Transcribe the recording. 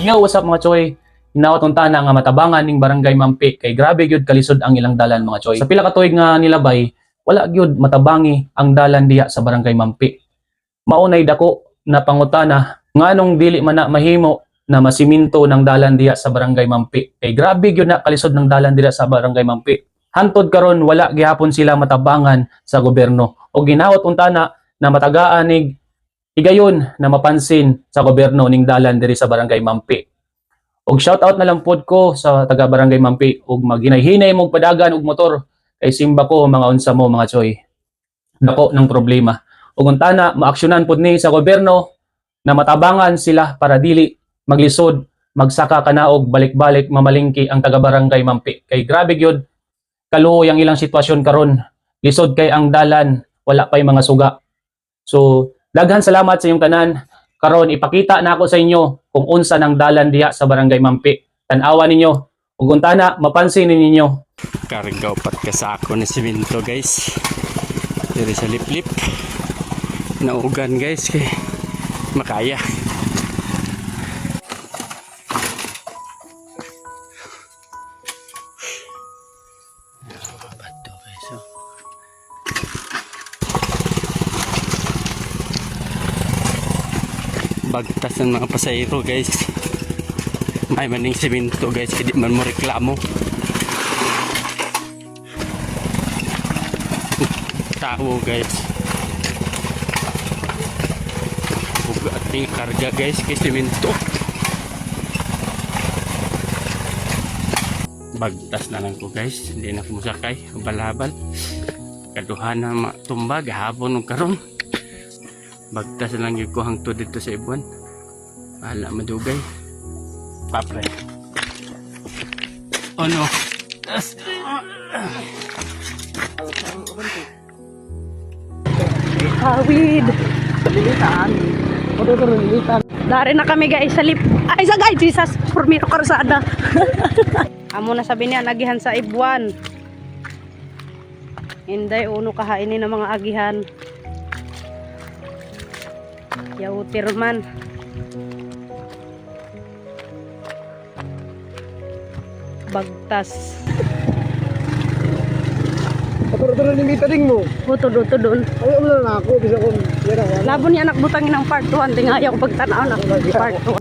Yo, what's up mga choy? Hinaot unta na nga matabangan ning barangay Mampi kay grabe gyud kalisod ang ilang dalan mga choy. Sa pila ka tuig nga nilabay, wala gyud matabangi ang dalan diha sa barangay Mampi. Maunay dako na pangutana nganong dili man na mahimo na masiminto ng dalan diha sa barangay Mampi. Kay grabe gyud na kalisod ng dalan diha sa barangay Mampi. Hantod karon wala gihapon sila matabangan sa gobyerno o ginaot unta na matagaan nig higayon na mapansin sa gobyerno ning dalan diri sa barangay Mampi. Og shout out na lang pod ko sa taga barangay Mampi ug maghinay-hinay mong padagan og motor kay simba ko mga unsa mo mga choy. Dako ng problema. Ug untana maaksyonan pod ni sa gobyerno na matabangan sila para dili maglisod, magsaka kanaog balik-balik mamalingki ang taga barangay Mampi. Kay grabe gyud kaluoy ang ilang sitwasyon karon. Lisod kay ang dalan, wala pay mga suga. So daghan salamat sa inyong tanan. Karon ipakita na ako sa inyo kung unsa nang dalan diha sa barangay Mampi. Tan-awa ninyo ug untana mapansin ninyo. Kargaw pat ka sa ako na siminto guys. Diri sa liplip. Naugan guys kay makaya. Bato guys. Bagtas ng mga pasahero guys. May maning siminto guys, hindi man mo reklamo. Tao guys. Huwag ating karga guys kay siminto. Bagtas na lang ko guys, hindi na ko musakay. Habal-habal. Kaduhan na matumba, gahapon ng karon. Bagtas na lang yung ko hangtod dito sa ibuan. Bahala madugay. Papre. Oh no. Hawid. Lilitan. Lilitan. Dari na kami guys sa lip. Ay sa guys, Jesus. Formiro karsada. Amo na sabi niya, nagihan sa ibuan. Hinday, uno kahainin ng mga agihan. Yautir man. Bagtas. Paturo-turo ni Mita ding mo. Tudon. Ayaw mo na ako, bisa kong yara. Labo niya anak butangin ng part 1. Di nga ayaw ko pagtanaw na part 1.